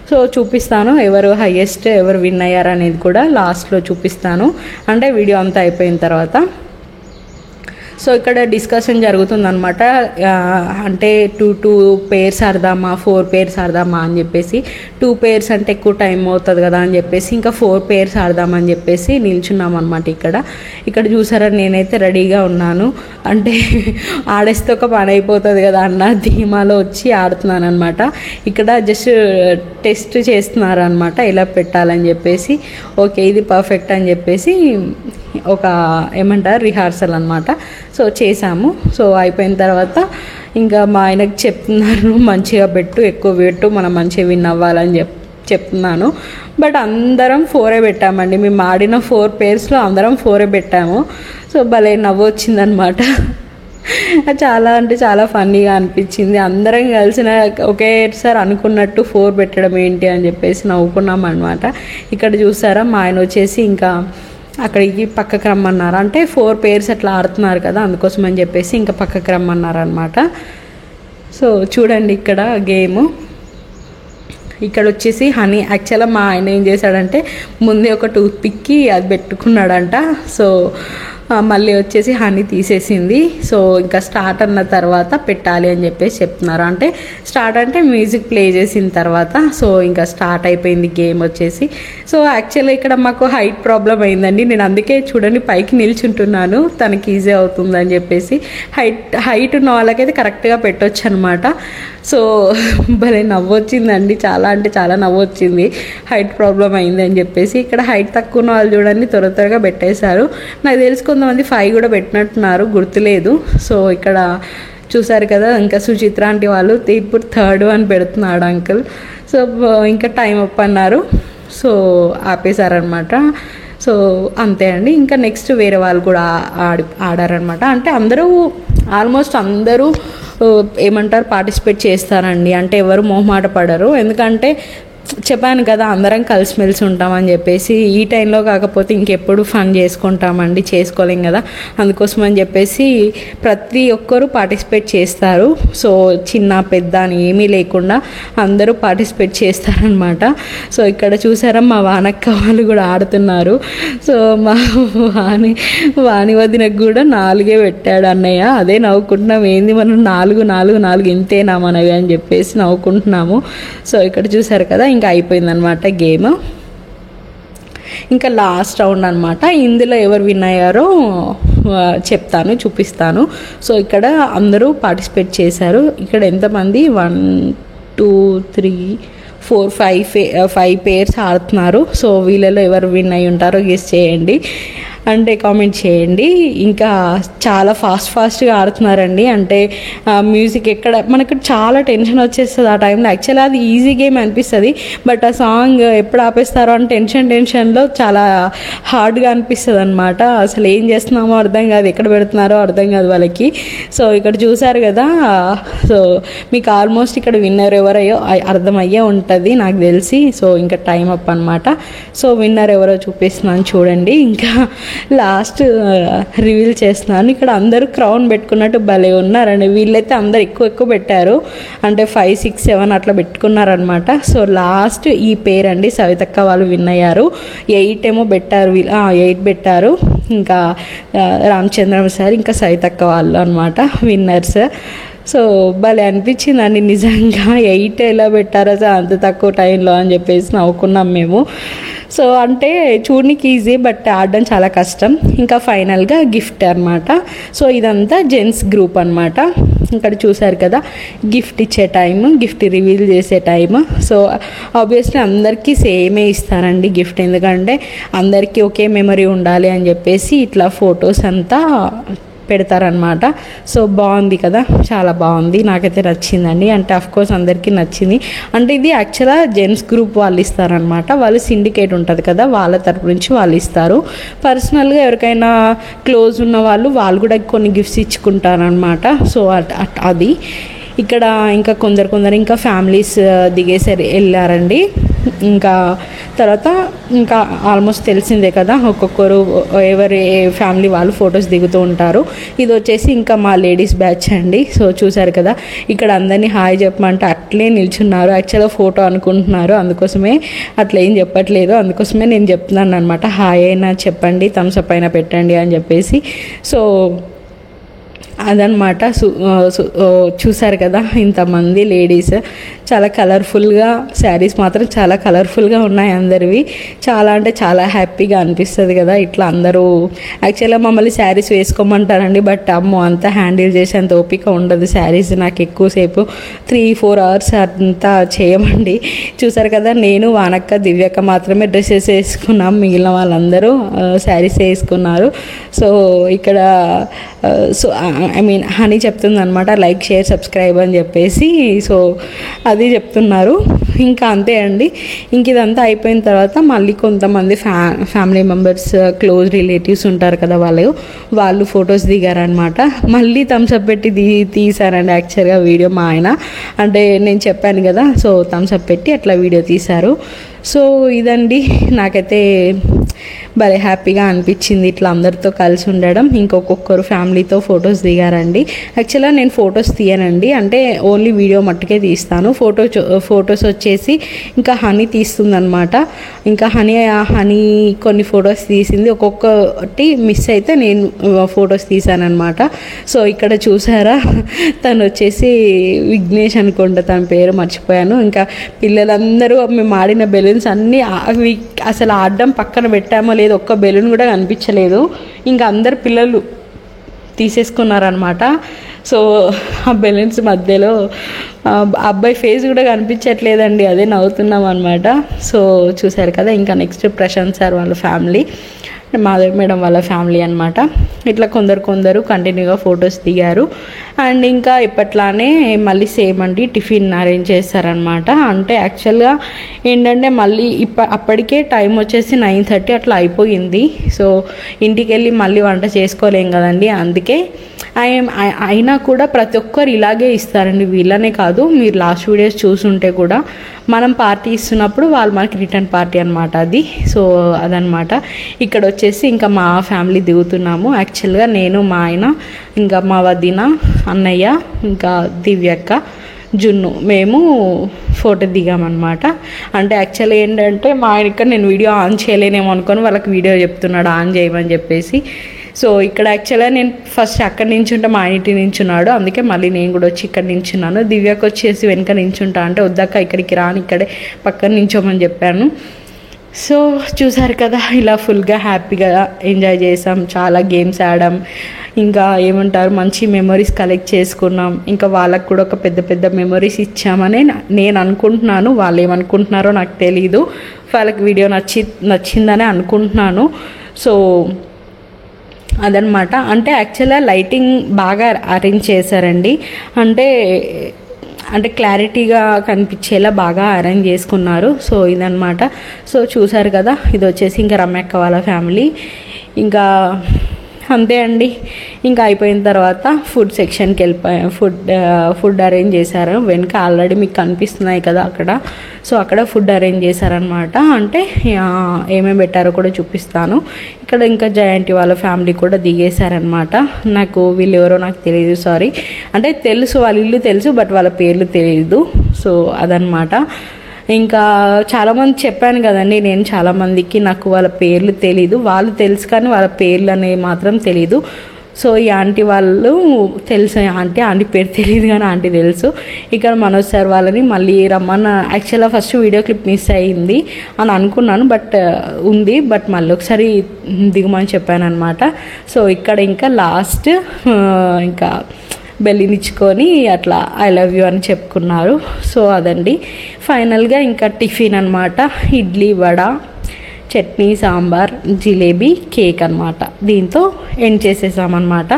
సో చూపిస్తాను ఎవరు హైయెస్ట్ ఎవరు విన్ అయ్యారు అనేది కూడా లాస్ట్లో చూపిస్తాను, అంటే వీడియో అంతా అయిపోయిన తర్వాత. సో ఇక్కడ డిస్కషన్ జరుగుతుందన్నమాట. అంటే 2 పేర్స్ ఆడదామా 4 పేర్స్ ఆడదామా అని చెప్పేసి, 2 పేర్స్ అంటే ఎక్కువ టైం అవుతుంది కదా అని చెప్పేసి ఇంకా 4 పేర్స్ ఆడదామని చెప్పేసి నిల్చున్నాం అనమాట. ఇక్కడ చూసారా నేనైతే రెడీగా ఉన్నాను, అంటే ఆడేస్తే ఒక పని అయిపోతుంది కదా అన్న ధీమాలో వచ్చి ఆడుతున్నాను అనమాట. ఇక్కడ జస్ట్ టెస్ట్ చేస్తున్నారు అనమాట ఎలా పెట్టాలని చెప్పేసి. ఓకే ఇది పర్ఫెక్ట్ అని చెప్పేసి ఒక ఏమంటారు రిహార్సల్ అనమాట. సో చేసాము. సో అయిపోయిన తర్వాత ఇంకా మా ఆయనకు చెప్తున్నారు మంచిగా పెట్టు, ఎక్కువ పెట్టు, మనం మంచిగా విన్ అవ్వాలని చెప్తున్నాను. బట్ అందరం 4 పెట్టామండి. మేము ఆడిన 4 పేర్స్లో అందరం 4 పెట్టాము. సో భలే నవ్వు వచ్చిందనమాట. చాలా అంటే చాలా ఫన్నీగా అనిపించింది. అందరం కలిసిన ఒకేసారి అనుకున్నట్టు 4 పెట్టడం ఏంటి అని చెప్పేసి నవ్వుకున్నాం అనమాట. ఇక్కడ చూసారా మా ఆయన వచ్చేసి ఇంకా అక్కడికి పక్కకు రమ్మన్నారు, అంటే 4 పేర్స్ అట్లా ఆడుతున్నారు కదా అందుకోసం అని చెప్పేసి ఇంకా పక్కకు రమ్మన్నారు అనమాట. సో చూడండి ఇక్కడ గేమ్. ఇక్కడ వచ్చేసి హనీ యాక్చువల్గా మా ఆయన ఏం చేశాడంటే ముందే ఒక టూత్ పిక్కి అది పెట్టుకున్నాడంట. సో మళ్ళీ వచ్చేసి హనీ తీసేసింది. సో ఇంకా స్టార్ట్ అన్న తర్వాత పెట్టాలి అని చెప్పేసి చెప్తున్నారు. అంటే స్టార్ట్ అంటే మ్యూజిక్ ప్లే చేసిన తర్వాత సో ఇంకా స్టార్ట్ అయిపోయింది గేమ్ వచ్చేసి. సో యాక్చువల్గా ఇక్కడ మాకు హైట్ ప్రాబ్లం అయిందండి. నేను అందుకే చూడండి పైకి నిల్చుంటున్నాను, తనకి ఈజీ అవుతుందని చెప్పేసి. హైట్ ఉన్న వాళ్ళకైతే కరెక్ట్గా పెట్టొచ్చు అనమాట. సో భలే నవ్వొచ్చిందండి, చాలా అంటే చాలా నవ్వొచ్చింది హైట్ ప్రాబ్లం అయింది అని చెప్పేసి. ఇక్కడ హైట్ తక్కువ ఉన్న వాళ్ళు చూడండి త్వరగా పెట్టేశారు. నాకు తెలుసు కొంతమంది 5 కూడా పెట్టినట్టున్నారు, గుర్తులేదు. సో ఇక్కడ చూసారు కదా ఇంకా సుచిత్ర ఆంటీ వాళ్ళు ఇప్పుడు 3rd అని పెడుతున్నాడు అంకుల్. సో ఇంకా టైం అప్ అన్నారు, సో ఆపేశారనమాట. సో అంతే అండి. ఇంకా నెక్స్ట్ వేరే వాళ్ళు కూడా ఆడారనమాట. అంటే ఆల్మోస్ట్ అందరూ ఏమంటారు పార్టిసిపేట్ చేస్తారండి. అంటే ఎవరు మొహమాట పడరు, ఎందుకంటే చెప్పాను కదా అందరం కలిసిమెలిసి ఉంటామని చెప్పేసి. ఈ టైంలో కాకపోతే ఇంకెప్పుడు ఫన్ చేసుకుంటామండి, చేసుకోలేం కదా, అందుకోసం అని చెప్పేసి ప్రతి ఒక్కరూ పార్టిసిపేట్ చేస్తారు. సో చిన్న పెద్ద అని ఏమీ లేకుండా అందరూ పార్టిసిపేట్ చేస్తారనమాట. సో ఇక్కడ చూసారా మా వానక్క వాళ్ళు కూడా ఆడుతున్నారు. సో మా వాణి వదినకు కూడా 4 పెట్టాడు అన్నయ్య. అదే నవ్వుకుంటున్నాం, ఏంది మనం 4 ఇంతేనా మనవి అని చెప్పేసి నవ్వుకుంటున్నాము. సో ఇక్కడ చూసారు కదా ఇంకా అయిపోయిందనమాట గేమ్. ఇంకా లాస్ట్ రౌండ్ అనమాట. ఇందులో ఎవరు విన్ అయ్యారో చూపిస్తాను. సో ఇక్కడ అందరూ పార్టిసిపేట్ చేశారు. ఇక్కడ ఎంతమంది 1 2 3 4 5 పేర్స్ ఆడుతున్నారు. సో వీళ్ళలో ఎవరు విన్ అయ్యి ఉంటారో గెస్ చేయండి, అంటే కామెంట్ చేయండి. ఇంకా చాలా ఫాస్ట్గా ఆడుతున్నారండి. అంటే మ్యూజిక్ ఎక్కడ మనకు చాలా టెన్షన్ వచ్చేస్తుంది ఆ టైంలో. యాక్చువల్గా అది ఈజీ గేమ్ అనిపిస్తుంది, బట్ ఆ సాంగ్ ఎప్పుడు ఆపేస్తారో అని టెన్షన్లో చాలా హార్డ్గా అనిపిస్తుంది అనమాట. అసలు ఏం చేస్తున్నామో అర్థం కాదు, ఎక్కడ పెడుతున్నారో అర్థం కాదు వాళ్ళకి. సో ఇక్కడ చూసారు కదా, సో మీకు ఆల్మోస్ట్ ఇక్కడ విన్నర్ ఎవరయ్యో అర్థమయ్యే ఉంటుంది నాకు తెలిసి. సో ఇంకా టైం అప్ అనమాట. సో విన్నర్ ఎవరో చూపిస్తున్నాను చూడండి. ఇంకా లాస్ట్ రివీల్ చేస్తున్నాను. ఇక్కడ అందరూ క్రౌన్ పెట్టుకున్నట్టు భలే ఉన్నారండి. వీళ్ళైతే అందరు ఎక్కువ పెట్టారు, అంటే 5 6 7 అట్లా పెట్టుకున్నారనమాట. సో లాస్ట్ ఈ పేరండి సవితక్క వాళ్ళు విన్ అయ్యారు. 8 ఏమో పెట్టారు, 8 పెట్టారు. ఇంకా రామచంద్రం సార్ ఇంకా సవితక్క వాళ్ళు అనమాట విన్నర్స్. సో భలే అనిపించిందండి నిజంగా, 8 ఎలా పెట్టారో అంత తక్కువ టైంలో అని చెప్పేసి నవ్వుకున్నాం మేము. సో అంటే చూడనికి ఈజీ బట్ ఆడడం చాలా కష్టం. ఇంకా ఫైనల్గా గిఫ్ట్ అనమాట. సో ఇదంతా జెంట్స్ గ్రూప్ అనమాట. ఇక్కడ చూసారు కదా గిఫ్ట్ ఇచ్చే టైం, గిఫ్ట్ రివీల్ చేసే టైం. సో ఆబ్వియస్లీ అందరికీ సేమే ఇస్తారండి గిఫ్ట్, ఎందుకంటే అందరికీ ఒకే మెమరీ ఉండాలి అని చెప్పేసి ఇట్లా ఫొటోస్ అంతా పెడతారనమాట. సో బాగుంది కదా, చాలా బాగుంది, నాకైతే నచ్చిందండి. అంటే అఫ్కోర్స్ అందరికీ నచ్చింది. అంటే ఇది యాక్చువల్గా జెంట్స్ గ్రూప్ వాళ్ళు ఇస్తారనమాట. వాళ్ళు సిండికేట్ ఉంటుంది కదా, వాళ్ళ తరపు నుంచి వాళ్ళు ఇస్తారు. పర్సనల్గా ఎవరికైనా క్లోజ్ ఉన్న వాళ్ళు కూడా కొన్ని గిఫ్ట్స్ ఇచ్చుకుంటారనమాట. సో అది ఇక్కడ ఇంకా కొందరు ఇంకా ఫ్యామిలీస్ దిగేసరి వెళ్ళారండి. ఇంకా తర్వాత ఇంకా ఆల్మోస్ట్ తెలిసిందే కదా, ఒక్కొక్కరు ఎవరి ఫ్యామిలీ వాళ్ళు ఫొటోస్ దిగుతూ ఉంటారు. ఇది వచ్చేసి ఇంకా మా లేడీస్ బ్యాచ్ అండి. సో చూసారు కదా ఇక్కడ అందరినీ హాయ్ చెప్పమంటే అట్లే నిల్చున్నారు. యాక్చువల్గా ఫోటో అనుకుంటున్నారు, అందుకోసమే అట్లా ఏం చెప్పట్లేదు. అందుకోసమే నేను చెప్తున్నాను అనమాట, హాయ్ అయినా చెప్పండి, థమ్స్ అప్ అయినా పెట్టండి అని చెప్పేసి. సో అదనమాట. చూసారు కదా ఇంతమంది లేడీస్, చాలా కలర్ఫుల్గా శారీస్ మాత్రం చాలా కలర్ఫుల్గా ఉన్నాయి అందరివి. చాలా అంటే చాలా హ్యాపీగా అనిపిస్తుంది కదా ఇట్లా అందరూ. యాక్చువల్గా మమ్మల్ని శారీస్ వేసుకోమంటారండి, బట్ అమ్మో అంత హ్యాండిల్ చేసేంత ఓపిక ఉండదు శారీస్. నాకు ఎక్కువసేపు 3-4 hours అంతా చేయమండి. చూసారు కదా నేను వానక్క దివ్యక్క మాత్రమే డ్రెస్సెస్ వేసుకున్నాం, మిగిలిన వాళ్ళందరూ శారీస్ వేసుకున్నారు. సో ఇక్కడ సో ఐ మీన్ హనీ చెప్తుంది అనమాట లైక్ షేర్ సబ్స్క్రైబ్ అని చెప్పేసి. సో అది చెప్తున్నారు. ఇంకా అంతే అండి. ఇంక ఇదంతా అయిపోయిన తర్వాత మళ్ళీ కొంతమంది ఫ్యామిలీ మెంబర్స్, క్లోజ్ రిలేటివ్స్ ఉంటారు కదా, వాళ్ళు ఫొటోస్ దిగారనమాట. మళ్ళీ థమ్స్ అప్ పెట్టి తీశారండి యాక్చువల్గా వీడియో మా ఆయన. అంటే నేను చెప్పాను కదా, సో థమ్స్ అప్ పెట్టి అట్లా వీడియో తీశారు. సో ఇదండి, నాకైతే భలే హ్యాపీగా అనిపించింది ఇట్లా అందరితో కలిసి ఉండడం. ఇంకొకరు ఫ్యామిలీతో ఫొటోస్ దిగారండి. యాక్చువల్గా నేను ఫొటోస్ తీయనండి, అంటే ఓన్లీ వీడియో మట్టుకే తీస్తాను. ఫొటోస్ వచ్చేసి ఇంకా హనీ తీస్తుందనమాట. ఇంకా హనీ కొన్ని ఫొటోస్ తీసింది, ఒక్కొక్కటి మిస్ అయితే నేను ఫొటోస్ తీసానమాట. సో ఇక్కడ చూసారా తను వచ్చేసి విఘ్నేష్ అనుకుంటా, తన పేరు మర్చిపోయాను. ఇంకా పిల్లలందరూ మేము ఆడిన బెలూన్స్ అన్నీ అవి అసలు ఆడడం పక్కన పెట్టామో లేదు, ఒక్క బెలూన్ కూడా కనిపించలేదు. ఇంకా అందరు పిల్లలు తీసేసుకున్నారనమాట. సో ఆ బెలూన్స్ మధ్యలో అబ్బాయి ఫేస్ కూడా కనిపించట్లేదండి, అదే నవ్వుతున్నాం అనమాట. సో చూసారు కదా. ఇంకా నెక్స్ట్ ప్రశాంత్ సార్ వాళ్ళ ఫ్యామిలీ, మాధవి మేడం వాళ్ళ ఫ్యామిలీ అనమాట. ఇట్లా కొందరు కంటిన్యూగా ఫొటోస్ దిగారు. అండ్ ఇంకా ఇప్పట్లానే మళ్ళీ సేమ్ అండి టిఫిన్ అరేంజ్ చేస్తారనమాట. అంటే యాక్చువల్గా ఏంటంటే మళ్ళీ అప్పటికే టైం వచ్చేసి 9:30 అట్లా అయిపోయింది. సో ఇంటికి వెళ్ళి మళ్ళీ వంట చేసుకోలేం కదండి, అందుకే అయినా కూడా ప్రతి ఒక్కరు ఇలాగే ఇస్తారండి. వీళ్ళనే కాదు, మీరు లాస్ట్ వీడియోస్ చూసుంటే కూడా మనం పార్టీ ఇస్తున్నప్పుడు వాళ్ళు మనకి రిటర్న్ పార్టీ అనమాట అది. సో అదనమాట. ఇక్కడ వచ్చేసి ఇంకా మా ఫ్యామిలీ దిగుతున్నాము. యాక్చువల్గా నేను, మా ఆయన, ఇంకా మా వదిన, అన్నయ్య, ఇంకా దివ్యక్క, జున్ను, మేము ఫోటో దిగామన్నమాట. అంటే యాక్చువల్గా ఏంటంటే మా ఆయన ఇక్కడ నేను వీడియో ఆన్ చేయలేనేమో అనుకొని వాళ్ళకి వీడియో చెప్తున్నాడు ఆన్ చేయమని చెప్పేసి. సో ఇక్కడ యాక్చువల్గా నేను ఫస్ట్ అక్కడి నించుంటే మా ఇంటి నించున్నాడు, అందుకే మళ్ళీ నేను కూడా వచ్చి ఇక్కడ నించున్నాను. దివ్యకు వచ్చేసి వెనక నించుంటా అంటే వద్దాక ఇక్కడికి రాని, ఇక్కడే పక్కన నించోమని చెప్పాను. సో చూసారు కదా, ఇలా ఫుల్గా హ్యాపీగా ఎంజాయ్ చేసాం, చాలా గేమ్స్ ఆడాం, ఇంకా ఏమంటారు మంచి మెమరీస్ కలెక్ట్ చేసుకున్నాం. ఇంకా వాళ్ళకు కూడా ఒక పెద్ద మెమరీస్ ఇచ్చామని నేను అనుకుంటున్నాను. వాళ్ళు ఏమనుకుంటున్నారో నాకు తెలీదు, వాళ్ళకి వీడియో నచ్చిందని అనుకుంటున్నాను. సో అదనమాట. అంటే యాక్చువల్గా లైటింగ్ బాగా అరేంజ్ చేశారండి, అంటే క్లారిటీగా కనిపించేలా బాగా అరేంజ్ చేసుకున్నారు. సో ఇదనమాట. సో చూసారు కదా, ఇది వచ్చేసి ఇంకా రమ్యక్క వాళ్ళ ఫ్యామిలీ. ఇంకా అంతే అండి. ఇంకా అయిపోయిన తర్వాత ఫుడ్ సెక్షన్కి వెళ్ళిపోయాం. ఫుడ్ అరేంజ్ చేశారు వెనుక, ఆల్రెడీ మీకు కనిపిస్తున్నాయి కదా అక్కడ. సో అక్కడ ఫుడ్ అరేంజ్ చేశారనమాట. అంటే ఏమేమి పెట్టారో కూడా చూపిస్తాను. ఇక్కడ ఇంకా జయంతి వాళ్ళ ఫ్యామిలీ కూడా దిగేశారనమాట. నాకు వీళ్ళు ఎవరో నాకు తెలియదు, సారీ. అంటే తెలుసు, వాళ్ళ ఇల్లు తెలుసు, బట్ వాళ్ళ పేర్లు తెలియదు. సో అదనమాట. ఇంకా చాలామంది చెప్పాను కదండి, నేను చాలామందికి నాకు వాళ్ళ పేర్లు తెలీదు, వాళ్ళు తెలుసు కానీ వాళ్ళ పేర్లు అనేవి మాత్రం తెలీదు. సో ఈ ఆంటీ వాళ్ళు తెలుసు, ఆంటీ పేరు తెలియదు కానీ ఆంటీ తెలుసు. ఇక్కడ మనోజ్ సార్ వాళ్ళని మళ్ళీ రమ్మన్న, యాక్చువల్గా ఫస్ట్ వీడియో క్లిప్ మిస్ అయ్యింది అని అనుకున్నాను, బట్ ఉంది, బట్ మళ్ళీ ఒకసారి దిగమని చెప్పాను అనమాట. సో ఇక్కడ ఇంకా లాస్ట్ ఇంకా బెల్లినిచ్చుకొని అట్లా ఐ లవ్ యూ అని చెప్పుకున్నారు. సో అదండి ఫైనల్గా ఇంకా టిఫిన్ అనమాట. ఇడ్లీ, వడ, చట్నీ, సాంబార్, జిలేబీ, కేక్ అనమాట. దీంతో ఎండ్ చేసేసామన్నమాట.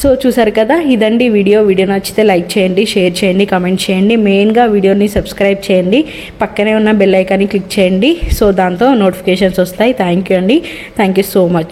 సో చూసారు కదా, ఇదండి వీడియో నచ్చితే లైక్ చేయండి, షేర్ చేయండి, కామెంట్ చేయండి. మెయిన్గా వీడియోని సబ్స్క్రైబ్ చేయండి, పక్కనే ఉన్న బెల్ ఐకాన్ని క్లిక్ చేయండి. సో దాంతో నోటిఫికేషన్స్ వస్తాయి. థ్యాంక్ యూ అండి, థ్యాంక్ యూ సో మచ్.